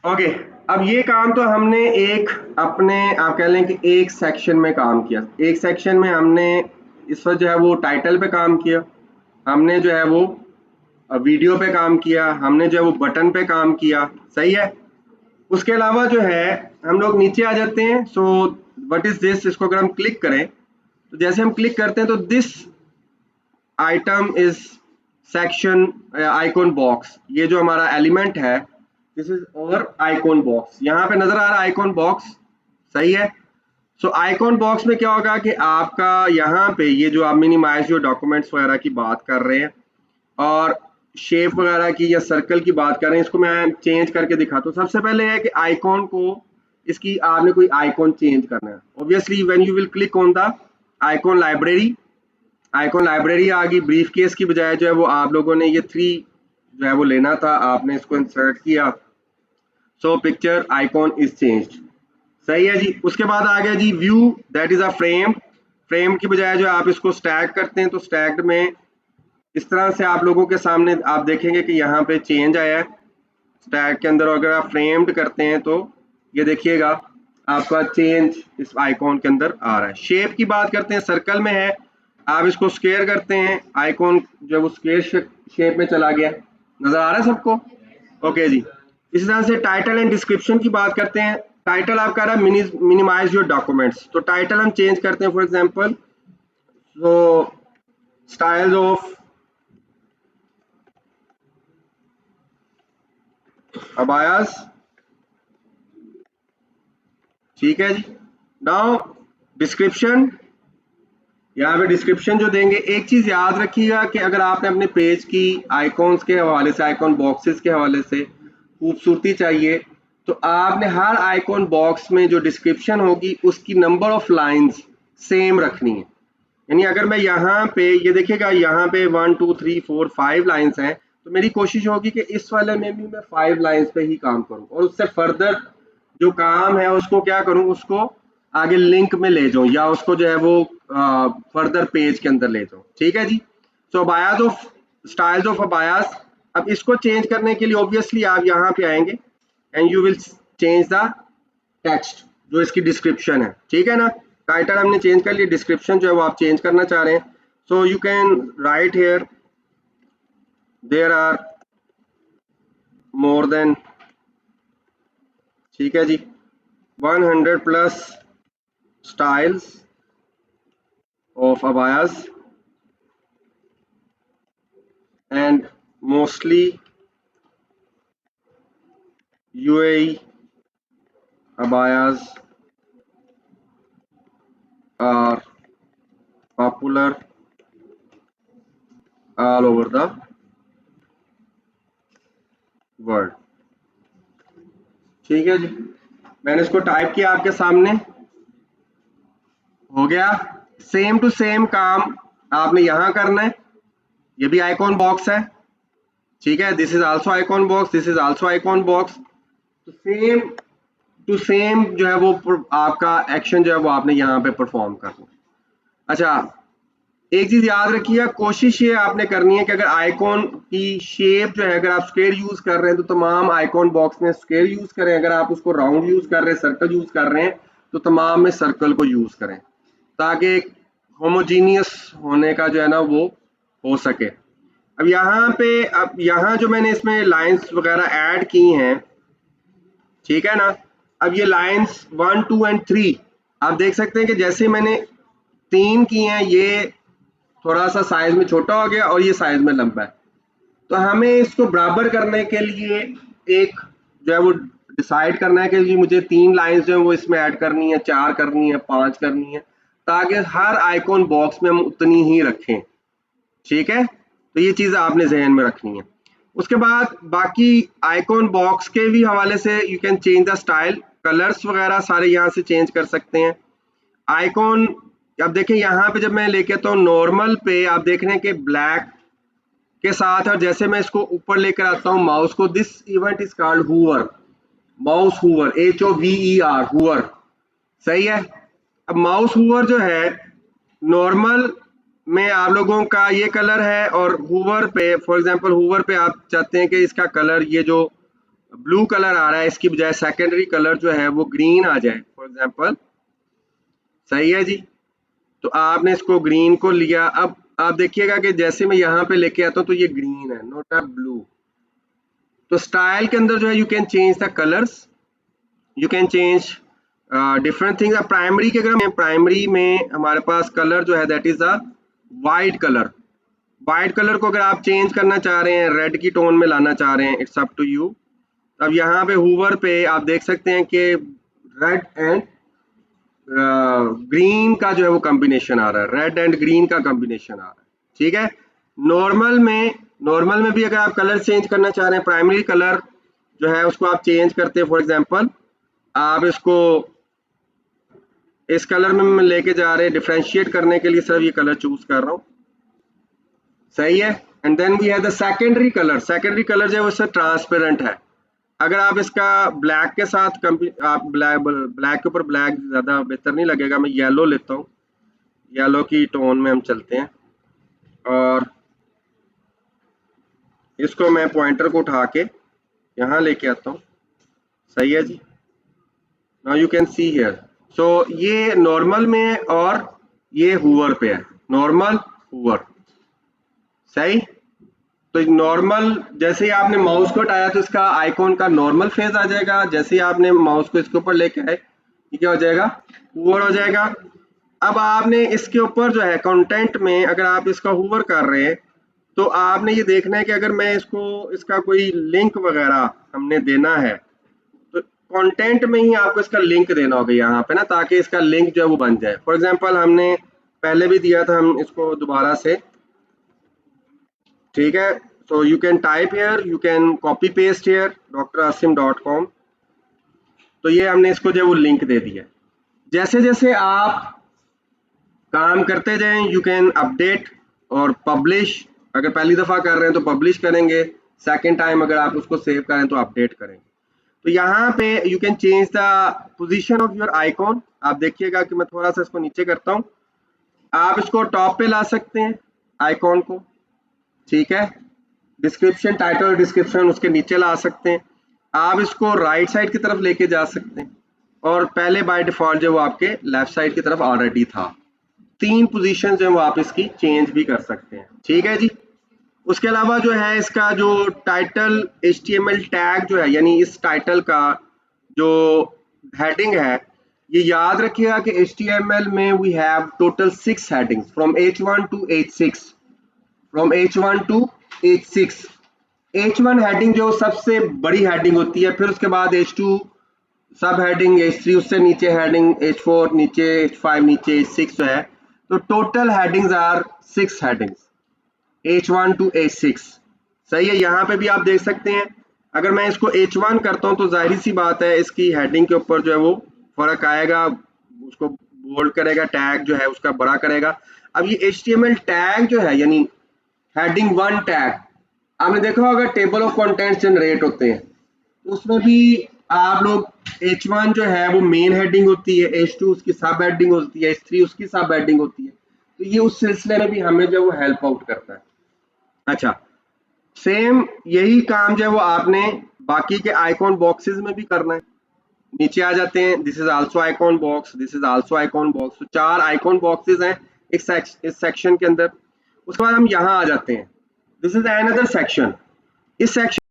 Okay, अब ये काम तो हमने एक अपने आप कह लें कि एक सेक्शन में काम किया। एक सेक्शन में हमने इस वक्त जो है वो टाइटल पे काम किया, हमने जो है वो वीडियो पे काम किया, हमने जो है वो बटन पे काम किया। सही है। उसके अलावा जो है हम लोग नीचे आ जाते हैं। सो व्हाट इज दिस, इसको अगर हम क्लिक करें तो जैसे हम क्लिक करते हैं तो this item is section icon box, ये जो हमारा एलिमेंट है दिस इज और आइकॉन बॉक्स, यहाँ पे नजर आ रहा है आइकॉन बॉक्स। सही है। सो आइकॉन बॉक्स में क्या होगा कि आपका यहाँ पे ये जो आप मिनिमाइज जो डॉक्यूमेंट्स वगैरह की बात कर रहे हैं और शेप वगैरह की या सर्कल की बात कर रहे हैं, इसको मैं चेंज करके दिखाता हूँ। सबसे पहले है कि आइकॉन को, इसकी आपने कोई आइकॉन चेंज करना है। Obviously when you will click on the icon library, icon library आ गई। ब्रीफ केस की बजाय जो है वो आप लोगों ने ये 3 जो है वो लेना था, आपने इसको इंसर्ट किया। So picture icon is changed. सही है जी। उसके बाद आ गया जी view, that is a frame. Frame की बजाय जो आप इसको स्टैक करते हैं तो स्टैक्ड में इस तरह से आप लोगों के सामने आप देखेंगे कि यहाँ पे चेंज आया है स्टैक के अंदर। अगर आप फ्रेम्ड करते हैं तो ये देखिएगा आपका चेंज इस आइकॉन के अंदर आ रहा है। शेप की बात करते हैं, सर्कल में है, आप इसको स्क्वायर करते हैं, आइकॉन जो वो स्क्वायर शेप में चला गया। नजर आ रहा है सबको? ओके जी। इसी तरह से टाइटल एंड डिस्क्रिप्शन की बात करते हैं। टाइटल आप कह रहा है मिनिमाइज योर डॉक्यूमेंट्स, तो टाइटल हम चेंज करते हैं। फॉर एग्जांपल तो स्टाइल्स ऑफ अबायास, ठीक है जी। नाउ डिस्क्रिप्शन, यहाँ पे डिस्क्रिप्शन जो देंगे, एक चीज याद रखिएगा कि अगर आपने अपने पेज की आइकॉन्स के हवाले से, आइकॉन बॉक्सेस के हवाले से खूबसूरती चाहिए तो आपने हर आइकॉन बॉक्स में जो डिस्क्रिप्शन होगी उसकी नंबर ऑफ लाइंस सेम रखनी है। यानी अगर मैं यहाँ पे ये देखिएगा यहाँ पे 1 2 3 4 5 लाइंस हैं, तो मेरी कोशिश होगी कि इस वाले में भी मैं 5 लाइंस पे ही काम करूं और उससे फर्दर जो काम है उसको क्या करूं, उसको आगे लिंक में ले जाऊं या उसको जो है वो फर्दर पेज के अंदर ले जाऊं। ठीक है जी। सो अबायास ऑफ स्टाइल्स ऑफ अबायास, अब इसको चेंज करने के लिए ऑब्वियसली आप यहाँ पे आएंगे and you will change the text जो इसकी डिस्क्रिप्शन है। ठीक है ना। टाइटल हमने चेंज कर लिया, डिस्क्रिप्शन जो है वो आप चेंज करना चाह रहे हैं। So you can write here there are more than, ठीक है जी, 100 plus styles of abayas and mostly UAE abayas are popular all over the world। ठीक है जी। मैंने इसको टाइप किया आपके सामने, हो गया। सेम टू सेम काम आपने यहां करना है। ये भी आइकॉन बॉक्स है, ठीक है। This is also icon box, this is also icon box. तो सेम टू सेम जो है वो आपका एक्शन जो है वो आपने यहाँ पे परफॉर्म करना। अच्छा, एक चीज याद रखिए, कोशिश ये आपने करनी है कि अगर आइकॉन की शेप जो है, अगर आप स्क्वायर यूज कर रहे हैं तो तमाम आइकॉन बॉक्स में स्क्वायर यूज करें, अगर आप उसको राउंड यूज कर रहे हैं, सर्कल यूज कर रहे हैं तो तमाम में सर्कल को यूज करें ताकि होमोजीनियस होने का जो है ना वो हो सके। अब यहाँ पे, अब यहाँ जो मैंने इसमें लाइंस वगैरह ऐड की हैं, ठीक है ना। अब ये लाइंस 1 2 एंड 3 आप देख सकते हैं कि जैसे मैंने 3 की हैं, ये थोड़ा सा साइज में छोटा हो गया और ये साइज में लंबा है। तो हमें इसको बराबर करने के लिए एक जो है वो डिसाइड करना है कि जी मुझे 3 लाइंस जो है वो इसमें ऐड करनी है, 4 करनी है, 5 करनी है, ताकि हर आइकॉन बॉक्स में हम उतनी ही रखें। ठीक है। तो ये चीज आपने जहन में रखनी है। उसके बाद बाकी आइकॉन बॉक्स के भी हवाले से you can change the style, colours वगैरह सारे यहाँ से चेंज कर सकते हैं। आइकॉन, अब देखें यहाँ पे जब मैं लेके तो नॉर्मल पे आप देख रहे हैं कि ब्लैक के साथ, और जैसे मैं इसको ऊपर लेकर आता हूँ माउस को, this event is called Hoover, mouse Hoover, HOVER, Hoover. सही है। अब माउस हूवर जो है नॉर्मल में आप लोगों का ये कलर है और हूवर पे, फॉर एग्जांपल हूवर पे आप चाहते हैं कि इसका कलर ये जो ब्लू कलर आ रहा है, इसकी बजाय सेकेंडरी कलर जो है वो ग्रीन आ जाए फॉर एग्जांपल, सही है जी। तो आपने इसको ग्रीन को लिया, अब आप देखिएगा कि जैसे मैं यहाँ पे लेके आता हूँ तो ये ग्रीन है, नॉट अ ब्लू। तो स्टाइल के अंदर जो है you can change the colours, you can change different things. Primary के अगर प्राइमरी में हमारे पास कलर जो है that is a white colour. White colour को अगर आप चेंज करना चाह रहे हैं, रेड की टोन में लाना चाह रहे हैं, इट्स अप टू यू। अब यहाँ पे हूवर पे आप देख सकते हैं कि रेड एंड ग्रीन का जो है वो कॉम्बिनेशन आ रहा है, रेड एंड ग्रीन का कॉम्बिनेशन आ रहा है, ठीक है। नॉर्मल में भी अगर आप कलर चेंज करना चाह रहे हैं, प्राइमरी कलर जो है उसको आप चेंज करते हैं, फॉर एग्जांपल आप इसको इस कलर में लेके जा रहे हैं, डिफ्रेंशिएट करने के लिए सिर्फ ये कलर चूज कर रहा हूँ, सही है। And then we have the secondary colour. Secondary colour जो है वो ट्रांसपेरेंट है। अगर आप इसका ब्लैक के साथ आप ब्लैक के ऊपर ब्लैक ज्यादा बेहतर नहीं लगेगा, मैं येलो लेता हूँ, येलो की टोन में हम चलते हैं और इसको मैं पॉइंटर को उठा के यहाँ लेके आता हूँ, सही है जी। Now you can see here, so ये नॉर्मल में और ये हूवर पे है, नॉर्मल हूवर, सही। तो नॉर्मल जैसे ही आपने माउस को हटाया तो इसका आइकॉन का नॉर्मल फेज आ जाएगा, जैसे ही आपने माउस को इसके ऊपर लेके आए ये क्या हो जाएगा, हूवर हो जाएगा। अब आपने इसके ऊपर जो है कंटेंट में अगर आप इसका हूवर कर रहे हैं तो आपने ये देखना है कि अगर मैं इसको इसका कोई लिंक वगैरह हमने देना है तो कंटेंट में ही आपको इसका लिंक देना होगा यहाँ पे ना, ताकि इसका लिंक जो है वो बन जाए। फॉर एग्जांपल हमने पहले भी दिया था, हम इसको दोबारा से, ठीक है। सो you can type here, you can copy paste here drasim.com। तो ये हमने इसको जो है वो लिंक दे दिया। जैसे जैसे आप काम करते जाएं यू कैन अपडेट और पब्लिश। अगर पहली दफा कर रहे हैं तो पब्लिश करेंगे, सेकंड टाइम अगर आप उसको सेव करें तो अपडेट करेंगे। तो यहाँ पे you can change the position of your icon. आप देखिएगा कि मैं थोड़ा सा इसको नीचे करता हूँ, आप इसको टॉप पे ला सकते हैं आइकॉन को, ठीक है। डिस्क्रिप्शन, टाइटल डिस्क्रिप्शन उसके नीचे ला सकते हैं। आप इसको राइट साइड की तरफ लेके जा सकते हैं और पहले बाय डिफॉल्ट जो वो आपके लेफ्ट साइड की तरफ ऑलरेडी था। 3 पोजीशन जो है वो आप इसकी चेंज भी कर सकते हैं, ठीक है जी। उसके अलावा जो है इसका जो टाइटल HTML टैग जो है, यानी इस टाइटल का जो हेडिंग है, ये याद रखिएगा कि HTML में we have total 6 headings from H1 to H6, from H1 to H6। H1 heading जो सबसे बड़ी हेडिंग होती है, फिर उसके बाद H2 सब हेडिंग, H3 उससे नीचे हेडिंग, H4 नीचे, H5 नीचे, H6 जो है। तो total headings are 6 headings H1 to H6, सही है। यहाँ पे भी आप देख सकते हैं, अगर मैं इसको H1 करता हूँ तो जाहिर सी बात है इसकी हेडिंग के ऊपर जो है वो फर्क आएगा, उसको बोल्ड करेगा, टैग जो है उसका बड़ा करेगा। अब ये HTML टैग जो है यानी हेडिंग 1 टैग, आपने देखा होगा टेबल ऑफ कंटेंट्स जनरेट होते हैं तो उसमें भी आप लोग H1 जो है वो मेन हेडिंग होती है, H2 उसकी सब हेडिंग होती है, H3 उसकी सब हेडिंग होती है। तो ये उस सिलसिले में भी हमें जो है वो हेल्प आउट करता है। अच्छा, सेम यही काम जो है वो आपने बाकी के आइकॉन बॉक्सेस में भी करना है। नीचे आ जाते हैं, this is also icon box, this is also icon box. तो 4 आइकॉन बॉक्सेस हैं इस सेक्शन के अंदर। उसके बाद हम यहाँ आ जाते हैं, दिस इज अनदर सेक्शन। इस सेक्शन